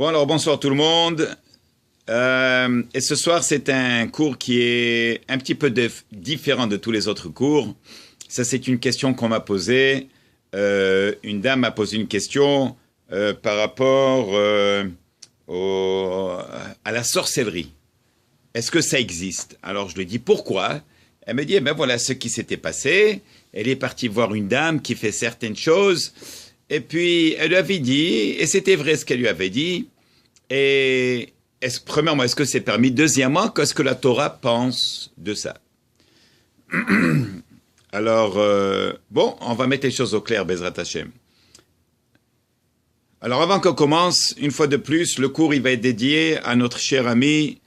Bon, alors bonsoir tout le monde. Et ce soir, c'est un cours qui est un petit peu différent de tous les autres cours. Ça, c'est une question qu'on m'a posée. Une dame m'a posé une question par rapport à la sorcellerie. Est-ce que ça existe? Alors, je lui ai dit pourquoi. Elle me dit, eh ben voilà ce qui s'était passé. Elle est partie voir une dame qui fait certaines choses. Et puis, elle lui avait dit, et c'était vrai ce qu'elle lui avait dit. Et premièrement, est-ce que c'est permis? Deuxièmement, qu'est-ce que la Torah pense de ça? Alors, bon, on va mettre les choses au clair, Bezrat Hashem. Alors, avant qu'on commence, une fois de plus, le cours il va être dédié à notre cher ami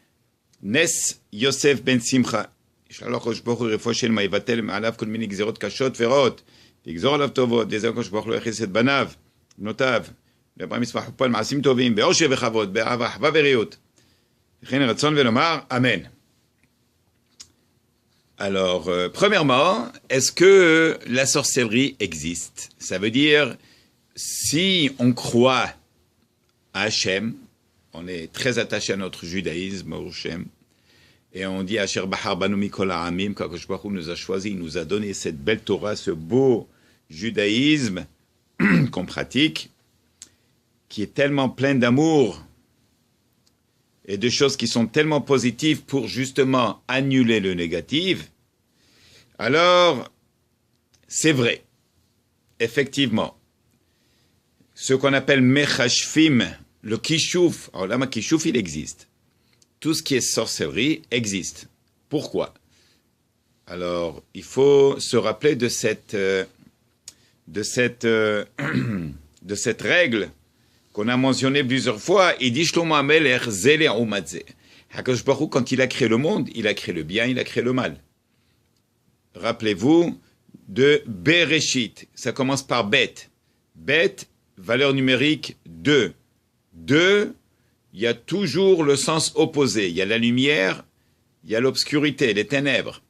Nes Yosef Ben Simcha. שלח הקדוש ברוך הוא רפואה שלמה, יבטל מעליו כל מיני גזירות קשות ורעות, ויגזור עליו טובות, דזהו הקדוש ברוך הוא יכניס את בניו, בנותיו, לבהם ישמחו פה על מעשים טובים, באושר וכבוד, באהבה, אחווה וריעות. וכן רצון ולומר, אמן. Alors, premièrement, est-ce que la sorcellerie existe? Ça veut dire, si on croit à Hachem, on est très attaché à notre judaïsme, au Hachem, et on dit Asher Bahar Banu Mikol Ha'amim, qu'Akadosh Baruch Hu nous a choisi, il nous a donné cette belle Torah, ce beau judaïsme qu'on pratique, qui est tellement plein d'amour et de choses qui sont tellement positives pour justement annuler le négatif. Alors, c'est vrai, effectivement, ce qu'on appelle Mechashfim, le Kishouf, alors là, ma Kishouf, il existe. Tout ce qui est sorcellerie existe. Pourquoi? Alors, il faut se rappeler de cette règle qu'on a mentionnée plusieurs fois. Il dit Shlomo HaMelech Zele Umadze. HaKadosh Baruch Hu, quand il a créé le monde, il a créé le bien, il a créé le mal. Rappelez-vous de Bereshit. Ça commence par Bet. Bet, valeur numérique 2. 2, il y a toujours le sens opposé. Il y a la lumière, il y a l'obscurité, les ténèbres.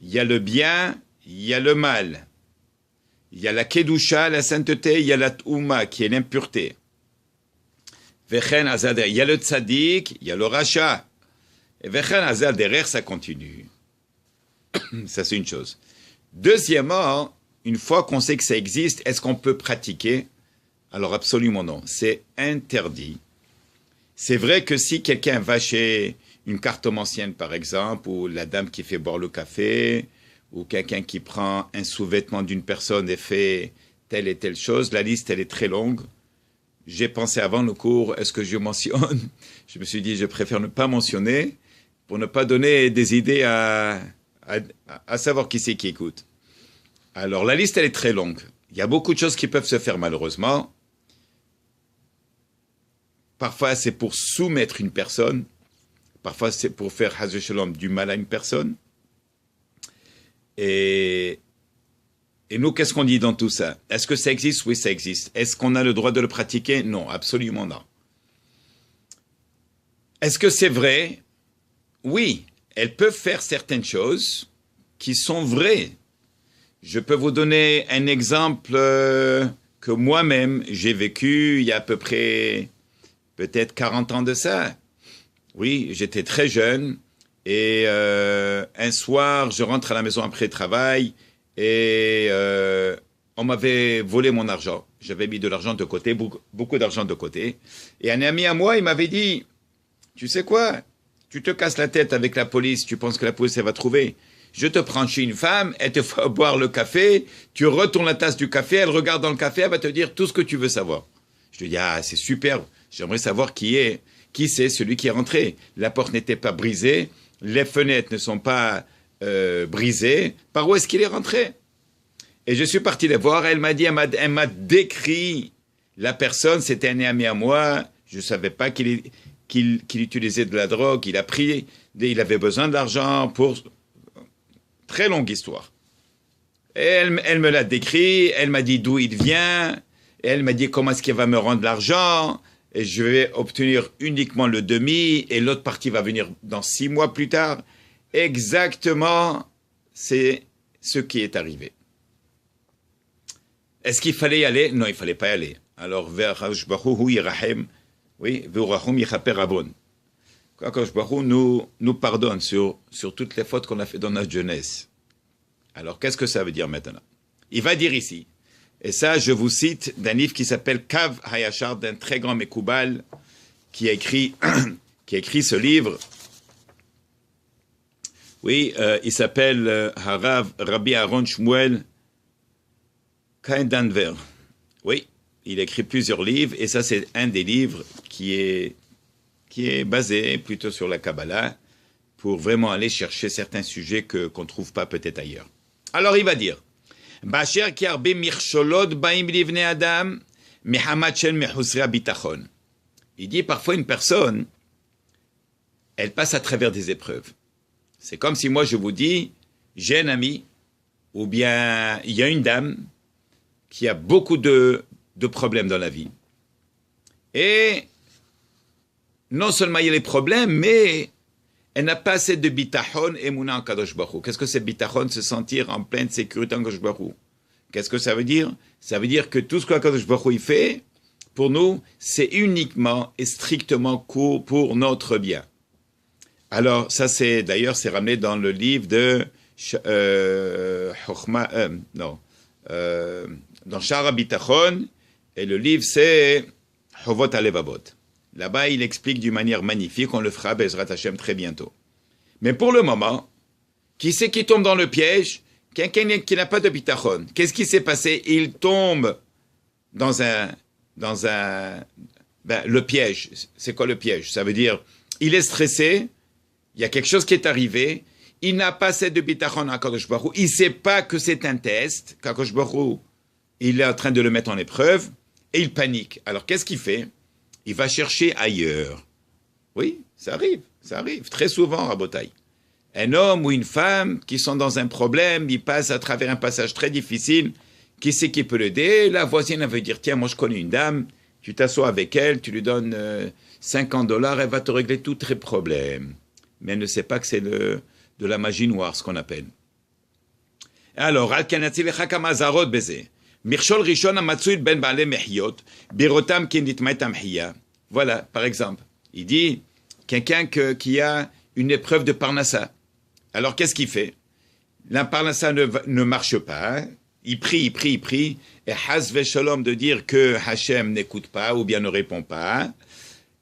Il y a le bien, il y a le mal. Il y a la kedusha, la sainteté, il y a la touma, qui est l'impureté. Vechen azader, il y a le tzaddik, il y a le racha. Et vechen azader, ça continue. Ça, c'est une chose. Deuxièmement, une fois qu'on sait que ça existe, est-ce qu'on peut pratiquer? Alors, absolument non. C'est interdit. C'est vrai que si quelqu'un va chez une cartomancienne, par exemple, ou la dame qui fait boire le café, ou quelqu'un qui prend un sous-vêtement d'une personne et fait telle et telle chose, la liste, elle est très longue. J'ai pensé avant le cours, est-ce que je mentionne? Je me suis dit, je préfère ne pas mentionner pour ne pas donner des idées à savoir qui c'est qui écoute. Alors, la liste, elle est très longue. Il y a beaucoup de choses qui peuvent se faire malheureusement. Parfois, c'est pour soumettre une personne. Parfois, c'est pour faire Haz Shalom du mal à une personne. Et nous, qu'est-ce qu'on dit dans tout ça? Est-ce que ça existe? Oui, ça existe. Est-ce qu'on a le droit de le pratiquer? Non, absolument non. Est-ce que c'est vrai? Oui, elles peuvent faire certaines choses qui sont vraies. Je peux vous donner un exemple que moi-même, j'ai vécu il y a à peu près peut-être 40 ans de ça. Oui, j'étais très jeune et un soir, je rentre à la maison après le travail et on m'avait volé mon argent. J'avais mis de l'argent de côté, beaucoup d'argent de côté. Et un ami à moi, il m'avait dit, tu sais quoi? Tu te casses la tête avec la police, tu penses que la police elle va trouver. Je te prends chez une femme, elle te fait boire le café, tu retournes la tasse du café, elle regarde dans le café, elle va te dire tout ce que tu veux savoir. Je te dis, ah, c'est super. J'aimerais savoir qui c'est celui qui est rentré. La porte n'était pas brisée, les fenêtres ne sont pas brisées. Par où est-ce qu'il est rentré? Et je suis parti les voir. Elle m'a dit, elle m'a décrit la personne. C'était un ami à moi. Je ne savais pas qu'il utilisait de la drogue. Il avait besoin d'argent pour... Très longue histoire. Et elle me l'a décrit. Elle m'a dit d'où il vient. Et elle m'a dit comment est-ce qu'il va me rendre l'argent. Et je vais obtenir uniquement le demi, et l'autre partie va venir dans 6 mois plus tard. Exactement, c'est ce qui est arrivé. Est-ce qu'il fallait y aller? Non, il ne fallait pas y aller. Alors, vers Hakadosh Baruch Hu Yirahem, Oui, V'urachum yichaper avon. Qu'Akadosh Baruch Hu nous pardonne sur toutes les fautes qu'on a fait dans notre jeunesse. Alors, qu'est-ce que ça veut dire maintenant? Il va dire ici, et ça, je vous cite d'un livre qui s'appelle Kav Hayashar, d'un très grand Mekoubal, qui a écrit ce livre. Oui, il s'appelle Harav Rabbi Aaron Shmuel Kaindanver. Oui, il a écrit plusieurs livres, et ça, c'est un des livres qui est basé plutôt sur la Kabbalah, pour vraiment aller chercher certains sujets qu'on ne trouve pas peut-être ailleurs. Alors, il va dire, Ba'asher ki harbe mircholot ba'im livnei adam, mehamad shel mechusrei habitachon. Il dit, parfois, une personne, elle passe à travers des épreuves. C'est comme si moi, je vous dis, j'ai un ami, ou bien il y a une dame qui a beaucoup de problèmes dans la vie. Et non seulement il y a les problèmes, mais elle n'a pas assez de bitachon et mouna en Kadosh Baruch Hu. Qu'est-ce que c'est bitachon? Se sentir en pleine sécurité en Kadosh Baruch Hu. Qu'est-ce que ça veut dire? Ça veut dire que tout ce que Kadosh Baruch Hu fait, pour nous, c'est uniquement et strictement pour notre bien. Alors, ça c'est, d'ailleurs, c'est ramené dans le livre de dans Sha'ar HaBitachon, et le livre c'est Chovot HaLevavot. Là-bas, il explique d'une manière magnifique, on le fera Bezrat Hashem très bientôt. Mais pour le moment, qui c'est qui tombe dans le piège? Quelqu'un qui n'a pas de bitachon. Qu'est-ce qui s'est passé? Il tombe dans le piège. C'est quoi le piège? Ça veut dire, il est stressé, il y a quelque chose qui est arrivé, il n'a pas assez de bitachon à Kadosh Baruch Hu, il ne sait pas que c'est un test, Kadosh Baruch Hu, il est en train de le mettre en épreuve, et il panique. Alors, qu'est-ce qu'il fait? Il va chercher ailleurs. Oui, ça arrive très souvent, Rabotai. Un homme ou une femme qui sont dans un problème, ils passent à travers un passage très difficile, qui c'est qui peut l'aider? La voisine, elle veut dire, tiens, moi je connais une dame, tu t'assois avec elle, tu lui donnes $50, elle va te régler tous tes problèmes. Mais elle ne sait pas que c'est de la magie noire, ce qu'on appelle. Alors, Al-Kanatzilecha Kamazarot Beze. Mirchol Rishon Amatsui Ben Baale Mehiot, Birotam Kinditmaet Amhiya. Voilà, par exemple. Il dit, quelqu'un qui a une épreuve de Parnassa. Alors, qu'est-ce qu'il fait? La Parnassa ne marche pas. Il prie. Et Hasve Shalom de dire que Hachem n'écoute pas ou bien ne répond pas.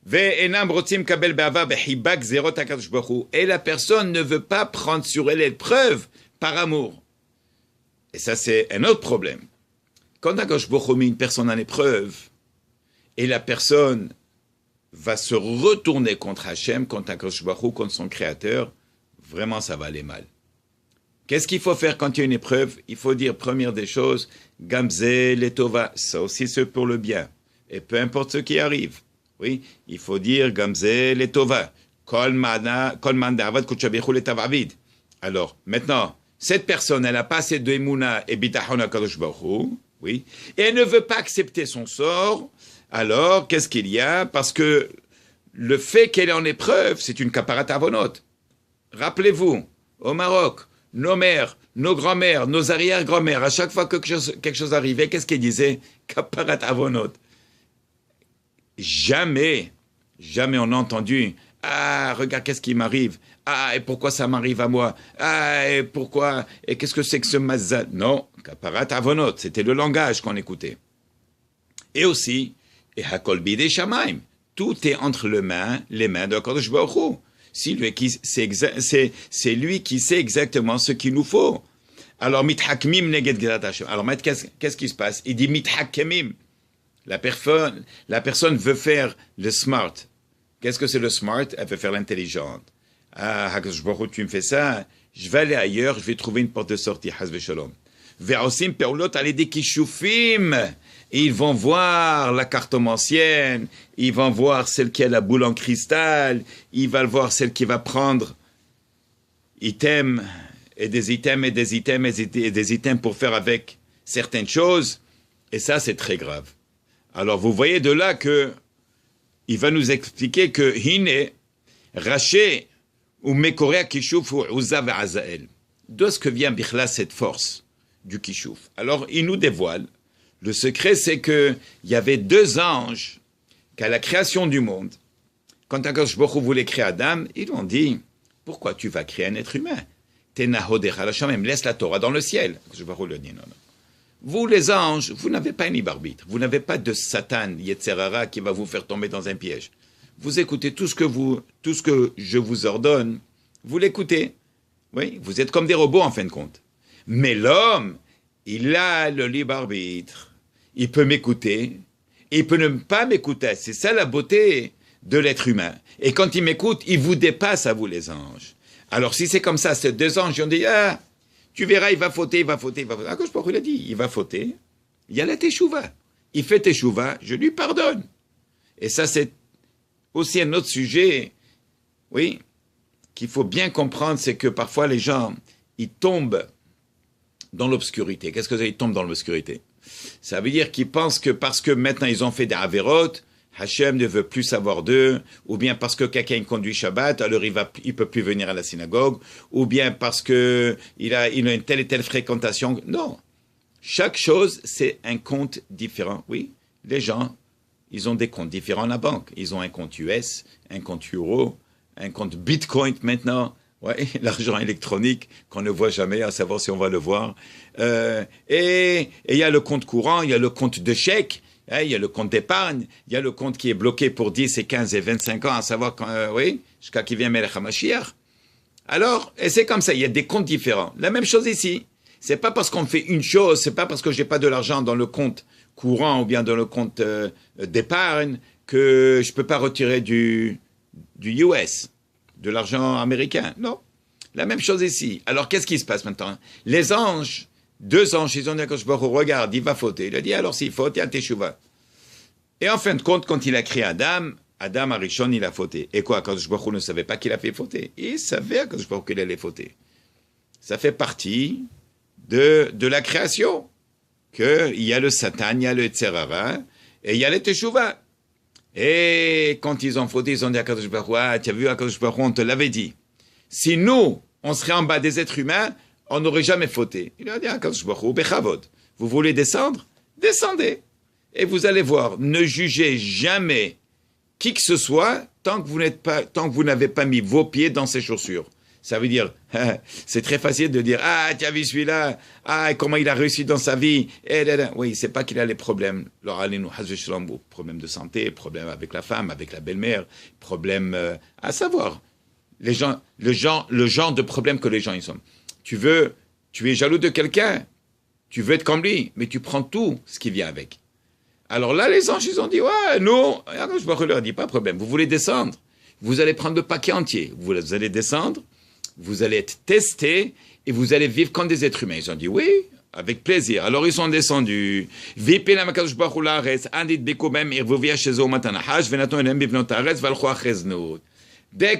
Et la personne ne veut pas prendre sur elle l'épreuve par amour. Et ça, c'est un autre problème. Quand Akadosh Baruch Hu met une personne en épreuve, et la personne va se retourner contre Hachem, contre Akadosh Baruch Hu, contre son Créateur, vraiment ça va aller mal. Qu'est-ce qu'il faut faire quand il y a une épreuve? Il faut dire, première des choses, Gamze letova, ça aussi c'est pour le bien. Et peu importe ce qui arrive. Oui, il faut dire Gamze letova. Kol man da'avad kutshabichu letavavid. Alors, maintenant, cette personne, elle a pas assez de émouna et bitachon à Kadosh Baruch Hu, oui, et elle ne veut pas accepter son sort. Alors, qu'est-ce qu'il y a? Parce que le fait qu'elle est en épreuve, c'est une kaparat avonot. Rappelez-vous, au Maroc, nos mères, nos grands-mères, nos arrière-grand-mères, à chaque fois que quelque chose arrivait, qu'est-ce qu'ils disaient? Kaparat avonot. Jamais on a entendu « Ah, regarde, qu'est-ce qui m'arrive? Ah, et pourquoi ça m'arrive à moi? Ah, et pourquoi? Et qu'est-ce que c'est que ce mazal ?» Non, kaparat avonot, c'était le langage qu'on écoutait. Et aussi, et hakol bidei shamaim, tout est entre les mains de Kadosh Baruch Hu. C'est lui qui sait exactement ce qu'il nous faut. Alors, mithakmim neged gedat Hashem. Alors, qu'est-ce qui se passe? Il dit mithakmim. La personne veut faire le smart. Qu'est-ce que c'est le smart? Elle veut faire l'intelligente. Ah, Hakadosh Baruch Hu, tu me fais ça, je vais aller ailleurs, je vais trouver une porte de sortie. Hasve shalom. Ve'osim peulot alidei kishufim. Ils vont voir la cartomancienne, ils vont voir celle qui a la boule en cristal, ils vont voir celle qui va prendre items et des items et des items et des items pour faire avec certaines choses. Et ça, c'est très grave. Alors, vous voyez de là que il va nous expliquer que Hine, Raché, ou Mekorea Kishuf, ou Uza ve'Azael. D'où est-ce que vient Bichla cette force du Kishuf? Alors, il nous dévoile. Le secret, c'est qu'il y avait deux anges qu'à la création du monde, quand Akadosh Baruch Hu voulait créer Adam, ils lui ont dit, pourquoi tu vas créer un être humain? Laisse la Torah dans le ciel. Akadosh Baruch Hu lui dit, non, non. Vous, les anges, vous n'avez pas un libre arbitre. Vous n'avez pas de Satan, Yetzerara, qui va vous faire tomber dans un piège. Vous écoutez tout ce que je vous ordonne, vous l'écoutez. Oui, vous êtes comme des robots en fin de compte. Mais l'homme, il a le libre arbitre. Il peut m'écouter, il peut ne pas m'écouter. C'est ça la beauté de l'être humain. Et quand il m'écoute, il vous dépasse à vous, les anges. Alors si c'est comme ça, ces deux anges, ils ont dit, ah, tu verras, il va fauter, il va fauter, il va fauter. Ah, Akadosh Baruch Hu, il a dit, il va fauter. Il y a la teshuva. Il fait teshuva, je lui pardonne. Et ça, c'est aussi un autre sujet, oui, qu'il faut bien comprendre, c'est que parfois les gens, ils tombent dans l'obscurité. Qu'est-ce que ça, ils tombent dans l'obscurité? Ça veut dire qu'ils pensent que parce que maintenant ils ont fait des avérotes, Hachem ne veut plus savoir d'eux, ou bien parce que quelqu'un conduit Shabbat, alors il peut plus venir à la synagogue, ou bien parce que il a une telle et telle fréquentation. Non. Chaque chose, c'est un compte différent. Oui, les gens, ils ont des comptes différents à la banque. Ils ont un compte US, un compte euro, un compte Bitcoin maintenant. Ouais, l'argent électronique qu'on ne voit jamais, à savoir si on va le voir. Et il y a le compte courant, il y a le compte de chèque, il y a le compte d'épargne, il y a le compte qui est bloqué pour 10 et 15 et 25 ans, à savoir quand, oui, jusqu'à qu'il vienne Melech HaMashiach. Alors, et c'est comme ça, il y a des comptes différents. La même chose ici. C'est pas parce qu'on fait une chose, c'est pas parce que j'ai pas de l'argent dans le compte courant ou bien dans le compte d'épargne que je peux pas retirer du US, de l'argent américain. Non. La même chose ici. Alors, qu'est-ce qui se passe maintenant? Les anges, deux anges, ils ont dit à Akadosh Baruch Hu, regarde, il va fauter. Il a dit, alors s'il faute, il y a le teshuva. Et en fin de compte, quand il a créé Adam Arishon, il a fauté. Et quoi, Akadosh Baruch Hu ne savait pas qu'il a fait fauter. Il savait Akadosh Baruch Hu qu'il allait fauter. Ça fait partie de la création. Qu'il y a le Satan, il y a le Yetzerara, et il y a le teshuva. Et quand ils ont fauté, ils ont dit à Akadosh Baruch Hu, ah, tu as vu, Akadosh Baruch Hu, on te l'avait dit. Si nous, on serait en bas des êtres humains, on n'aurait jamais fauté. Il a dit à Akadosh Baruch Hu, Bechavod, vous voulez descendre? Descendez. Et vous allez voir, ne jugez jamais qui que ce soit tant que vous n'avez pas mis vos pieds dans ses chaussures. Ça veut dire, c'est très facile de dire, ah, tu as vu celui-là, ah, comment il a réussi dans sa vie. Et là, là. Oui, c'est pas qu'il a les problèmes. Alors, allez-nous, problèmes de santé, problèmes avec la femme, avec la belle-mère, problèmes à savoir. Le genre de problème que les gens ils ont. Tu es jaloux de quelqu'un, tu veux être comme lui, mais tu prends tout ce qui vient avec. Alors là, les anges, ils ont dit, ouais, non, je leur dis, pas de problème, vous voulez descendre, vous allez prendre le paquet entier, vous allez descendre, vous allez être testés et vous allez vivre comme des êtres humains. Ils ont dit oui, avec plaisir. Alors ils sont descendus. Dès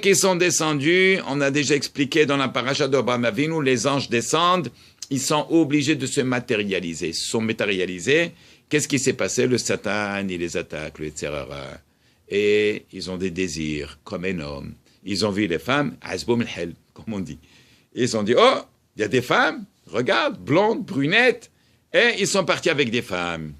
qu'ils sont descendus, on a déjà expliqué dans la paracha d'Abraham Avinu, les anges descendent, ils sont obligés de se matérialiser. Ils se sont matérialisés. Qu'est-ce qui s'est passé? Le Satan, il les attaque, etc. Et ils ont des désirs comme un homme. Ils ont vu les femmes, Azboum el-Hel, comme on dit. Ils ont dit, oh, il y a des femmes, regarde, blondes, brunettes, et ils sont partis avec des femmes.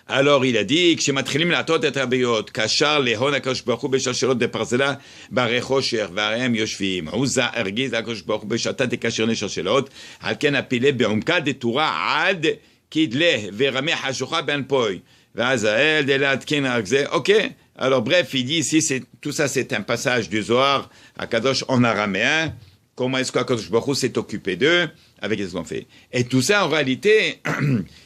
Alors il a dit, כשמתחילים לעטות את הבריות, קשר להון הקדוש ברוך הוא בשלשלות דברזלה, בהרי חושך, והרי הם יושבים. עוזה הרגיז הקדוש ברוך הוא בשעתה תקשר לשלשלות, על כן הפילה בעומקה דתורה עד כדלה, ורמי חשוכה באנפוי. ואז האל דלעדכן רק זה, אוקיי. Alors bref, il dit ici, tout ça c'est un passage du Zohar à Kadosh en araméen. Comment est-ce qu'Akadosh Baruch Hu s'est occupé d'eux avec ce qu'on fait. Et tout ça en réalité,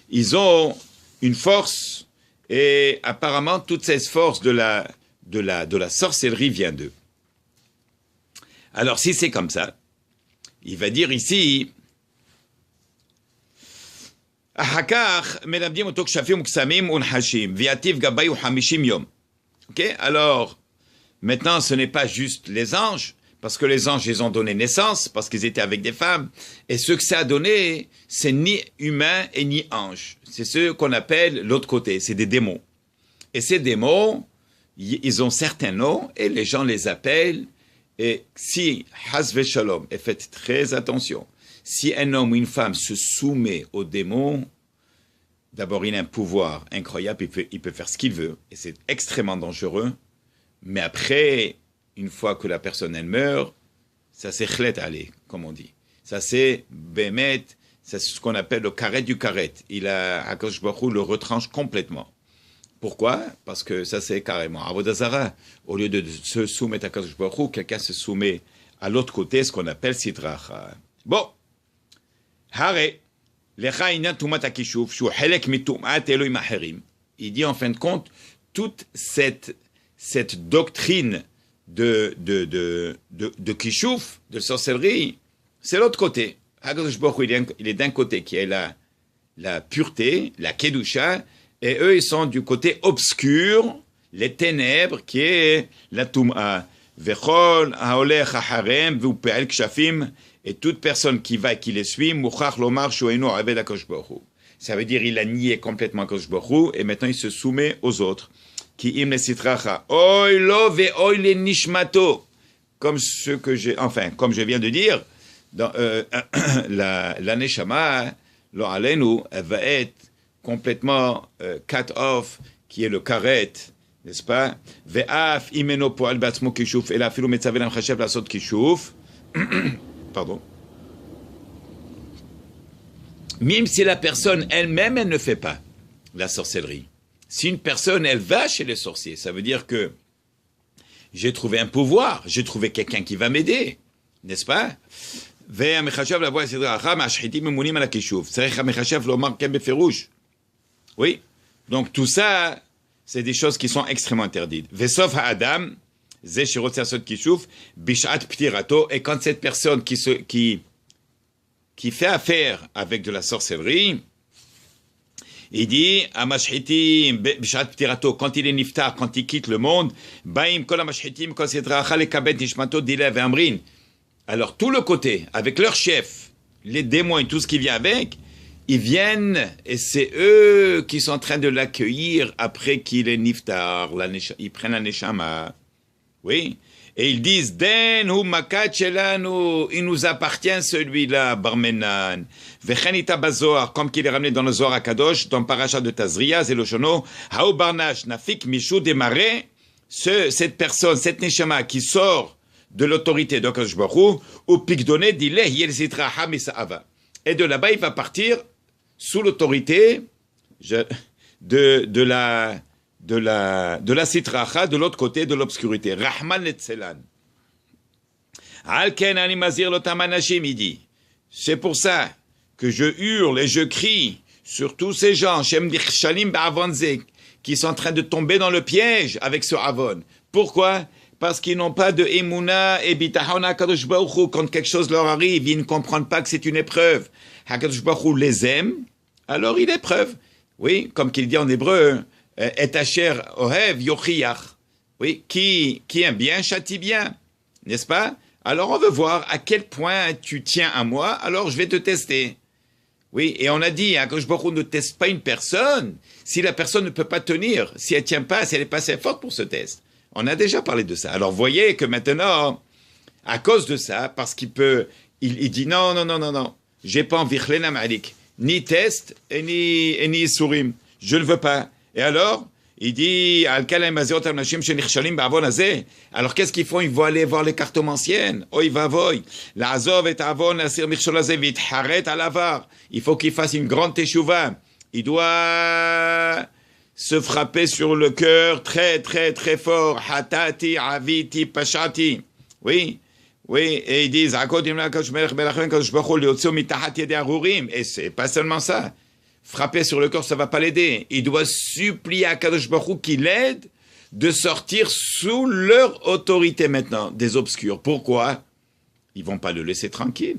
ils ont une force et apparemment toute cette force de la sorcellerie vient d'eux. Alors si c'est comme ça, il va dire ici, אחר מלמדים אותו כשפים וקסמים ונחשים ויטיב גבאי 50 יום. Ok, alors, maintenant, ce n'est pas juste les anges, parce que les anges, ils ont donné naissance, parce qu'ils étaient avec des femmes, et ce que ça a donné, c'est ni humain et ni ange. C'est ce qu'on appelle l'autre côté, c'est des démons. Et ces démons, ils ont certains noms, et les gens les appellent, et si, Hasve Shalom, et faites très attention, si un homme ou une femme se soumet aux démons, D'abord, il a un pouvoir incroyable, il peut faire ce qu'il veut, et c'est extrêmement dangereux. Mais après, une fois que la personne elle meurt, ça c'est chlet allé, comme on dit. Ça c'est bémet, c'est ce qu'on appelle le karet du karet. Akadosh Baruch Hu le retranche complètement. Pourquoi? Parce que ça c'est carrément Avodah Zarah. Au lieu de se soumettre à Akadosh Baruch Hu, quelqu'un se soumet à l'autre côté, ce qu'on appelle Sidracha. Bon. Hare. Il dit en fin de compte, toute cette doctrine de kishouf, de sorcellerie, c'est l'autre côté. Il est d'un côté qui est la pureté, la kedusha, et eux ils sont du côté obscur, les ténèbres, qui est la tum'a. Vechol haolech hacharem v'upe'el kshafim. Et toute personne qui va et qui les suit, ça veut dire il a nié complètement Akadosh Baruch Hu, et maintenant il se soumet aux autres. Comme je viens de dire, dans la neshama, lo alenu, elle va être complètement cut off, qui est le karet, n'est-ce pas? Ve'af imeno po'al batzmo kishuf, et la filu metzavé l'amchashev la sot kishuf. Pardon. Même si la personne elle-même, elle ne fait pas la sorcellerie. Si une personne, elle va chez les sorciers, ça veut dire que j'ai trouvé un pouvoir, j'ai trouvé quelqu'un qui va m'aider, n'est-ce pas? Oui. Donc tout ça, c'est des choses qui sont extrêmement interdites. Vesov ha'adam, et quand cette personne qui fait affaire avec de la sorcellerie, il dit, quand il est niftar, quand il quitte le monde, alors tout le côté, avec leur chef, les démons et tout ce qui vient avec, ils viennent et c'est eux qui sont en train de l'accueillir après qu'il est niftar, ils prennent la neshama. Oui, et ils disent, Den hu makat shelanu, il nous appartient celui-là, Barmenan. Vechanita bazoar, comme qu'il est ramené dans le Zohar Akadosh, dans Parashat de Tazria, Zeloshono, Haou Barnash, Nafik Mishu Demare, cette personne, cette neshama qui sort de l'autorité d'Akadosh Baruch Hu, ou Pikdoné, Dileh, Yel Sitra Hamisa'ava. Et de là-bas, il va partir sous l'autorité de la sitracha, de l'autre côté de l'obscurité. Rahman letzelan. Alken animazir lotamanashim, il dit. C'est pour ça que je hurle et je crie sur tous ces gens, Shem dichshalim ba'avonzek, qui sont en train de tomber dans le piège avec ce avon. Pourquoi? Parce qu'ils n'ont pas de emuna et bitahon HaKadosh Baruch Hu. Quand quelque chose leur arrive, ils ne comprennent pas que c'est une épreuve. HaKadosh Baruch Hu les aime, alors il épreuve. Oui, comme qu'il dit en hébreu, et asher ohev yochiach. Oui, qui aime bien, châtie bien. N'est-ce pas? Alors on veut voir à quel point tu tiens à moi, alors je vais te tester. Oui, et on a dit, HaKadosh Baruch Hu ne teste pas une personne si la personne ne peut pas tenir, si elle ne tient pas, si elle n'est pas assez forte pour ce test. On a déjà parlé de ça. Alors voyez que maintenant, à cause de ça, parce qu'il peut, il dit non, j'ai pas envie ni test et ni sourim. Je ne veux pas. Et alors, il dit, alors qu'est-ce qu'ils font? Ils vont aller voir les cartomanciennes. Oh, il va voy. Il faut qu'il fasse une grande teshuva. Il doit se frapper sur le cœur très, très, très fort. Hatati, aviti, pashati. Oui, et ils disent, et c'est pas seulement ça. Frapper sur le corps, ça va pas l'aider. Il doit supplier à Kadosh Baruch Hu qu'il l'aide de sortir sous leur autorité maintenant, des obscurs. Pourquoi? Ils vont pas le laisser tranquille.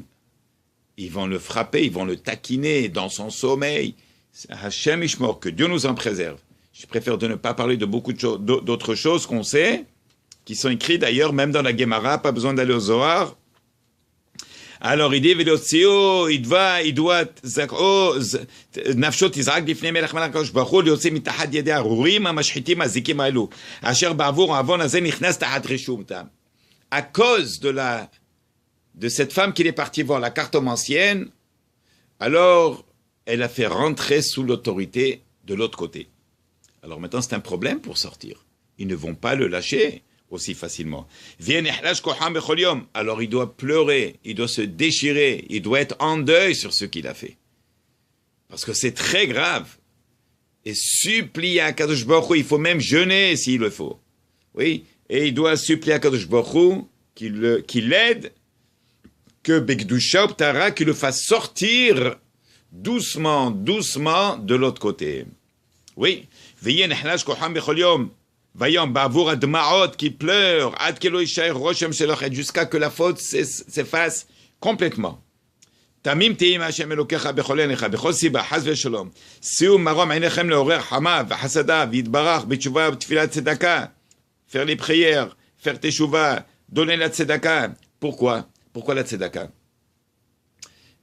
Ils vont le frapper, ils vont le taquiner dans son sommeil. Hachem Ishmor, que Dieu nous en préserve. Je préfère de ne pas parler de beaucoup d'autres choses qu'on sait, qui sont écrites d'ailleurs, même dans la Gemara, pas besoin d'aller au Zohar. Alors il dit, il doit, nafshot Israël difnei melech HaKadosh Baruch Hu, liotzi mitachat yedei harurim hamashchitim hazikim haelu, asher ba'avur avon hazeh nichnas tachat reshumtam. À cause de cette femme qu'il est parti voir, la cartomancienne, alors elle a fait rentrer sous l'autorité de l'autre côté. Alors maintenant, c'est un problème pour sortir. Ils ne vont pas le lâcher aussi facilement. Alors il doit pleurer, il doit se déchirer, il doit être en deuil sur ce qu'il a fait. Parce que c'est très grave. Et supplier à Kadosh Baruch Hu, il faut même jeûner s'il le faut. Oui, et il doit supplier à Kadosh Baruch Hu qu'il l'aide, que Bekdusha Ptara, qu'il le fasse sortir doucement de l'autre côté. Oui, veillez Nehlash Koham Bechol Yom. Voyons, Bavour Admaot qui pleure, Ad Kelo Ishaï Roshem Shelochet, jusqu'à que la faute s'efface complètement. Tamim Teim Hashem Elokecha Bechol Enecha, Bechol Siba, Haz Veshalom. Siu Marom Einechem Leorer Hama, Vahasada, Vidbarach, Betshuva, Tfilat Tzedaka. Faire les prières, faire Teshuva, donner la Tzedaka. Pourquoi? Pourquoi la Tzedaka?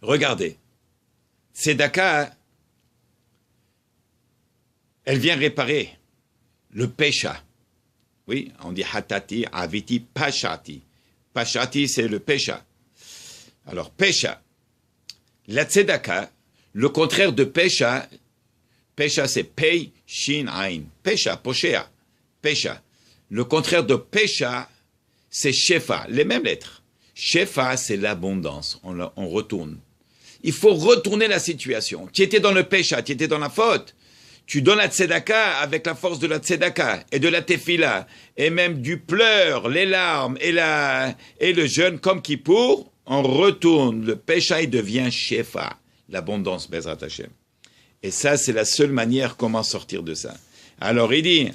Regardez. Tzedaka, elle vient réparer le pécha. Oui, on dit hatati, aviti, pashati. Pashati, c'est le pécha. Alors, pécha. La tzedaka, le contraire de pécha, pécha c'est pei, shin, ain. Pécha, poshea, pécha. Le contraire de pécha, c'est shefa, les mêmes lettres. Shefa, c'est l'abondance, on retourne. Il faut retourner la situation. Tu étais dans le pécha, tu étais dans la faute. Tu donnes la tzedaka avec la force de la tzedaka et de la tefila, et même du pleur, les larmes et le jeûne comme Kippour, on retourne. Le pécha, il devient shefa, l'abondance, Bezrat Hashem. Et ça, c'est la seule manière comment sortir de ça. Alors il dit,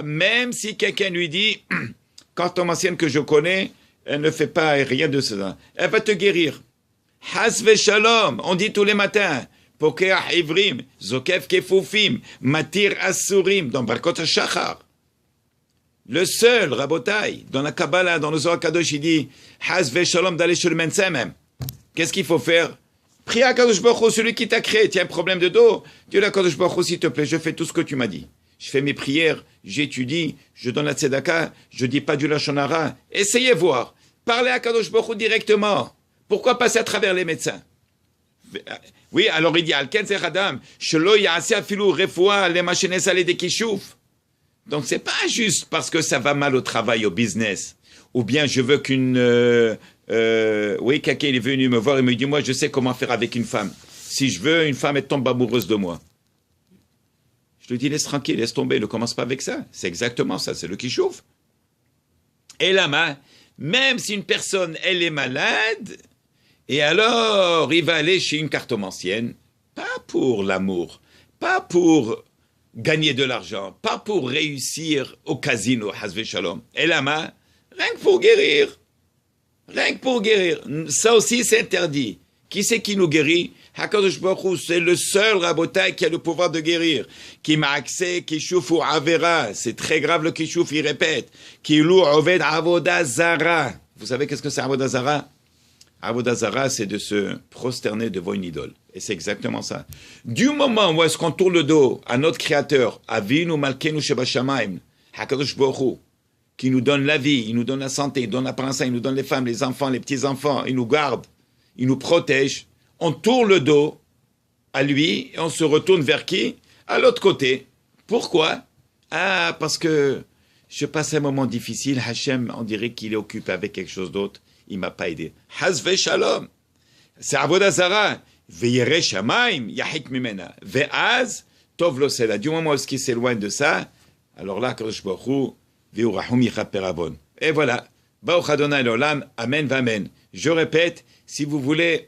même si quelqu'un lui dit, quand ton ancienne que je connais, elle ne fait pas rien de cela, elle va te guérir. Has Shalom, on dit tous les matins, Pokeach Ivrim, Zokef Kefufim, Matir Asurim, dans Barkot Shachar. Le seul, Rabotai, dans la Kabbalah, dans le Zohar Kadosh, il dit, Has Shalom d'aller chez le médecin même. Qu'est-ce qu'il faut faire? Prie à Kadosh Baruch Hu, celui qui t'a créé, tu as un problème de dos, dis à Kadosh Baruch Hu, s'il te plaît, je fais tout ce que tu m'as dit. Je fais mes prières, j'étudie, je donne la tzedaka, je dis pas du lashon hara. Essayez voir. Parlez à Kadosh Baruch Hu directement. Pourquoi passer à travers les médecins? Oui, alors il dit, Alken Zechadam, Shelo Yaase Afilu Refoua, les machines salées des kishouf. Donc c'est pas juste parce que ça va mal au travail, au business. Ou bien je veux oui, quelqu'un est venu me voir et me dit, moi je sais comment faire avec une femme. Si je veux, une femme, elle tombe amoureuse de moi. Je lui dis, laisse tranquille, laisse tomber, ne commence pas avec ça. C'est exactement ça, c'est le kishouf. Et là, même si une personne, elle est malade, et alors, il va aller chez une cartomancienne, pas pour l'amour, pas pour gagner de l'argent, pas pour réussir au casino, Hazve Shalom. Et là, rien que pour guérir. Rien que pour guérir. Ça aussi, c'est interdit. Qui c'est qui nous guérit? HaKadosh Baruch Hu, c'est le seul Rabotai qui a le pouvoir de guérir. Qui m'a accès, Kishouf ou Avera. C'est très grave le Kishouf, il répète. Ki lou oved avoda zara. Vous savez qu'est-ce que c'est avoda zara? Avoda zara, c'est de se prosterner devant une idole. Et c'est exactement ça. Du moment où est-ce qu'on tourne le dos à notre Créateur, Avinu Malkenu Sheba Shamayim, HaKadosh Baruch Hu, qui nous donne la vie, il nous donne la santé, il nous donne la princesse, il nous donne les femmes, les enfants, les petits-enfants, il nous garde, il nous protège. On tourne le dos à lui et on se retourne vers qui? À l'autre côté. Pourquoi? Ah, parce que je passe un moment difficile, Hachem, on dirait qu'il est occupé avec quelque chose d'autre, il ne m'a pas aidé. Hazve Shalom. C'est Avoda Zara. Ve'yere Shamaim, yahik mimena. Ve'az, tov lo seda. Du moment où il s'éloigne de ça, alors là, Kadosh Baruch Hu, et voilà. Baruch Adonai l'olam, amen, amen. Je répète, si vous voulez,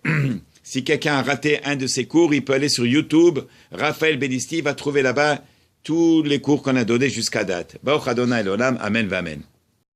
si quelqu'un a raté un de ces cours, il peut aller sur YouTube. Raphaël Benisti va trouver là-bas tous les cours qu'on a donnés jusqu'à date. Baruch Adonai l'olam, amen, amen.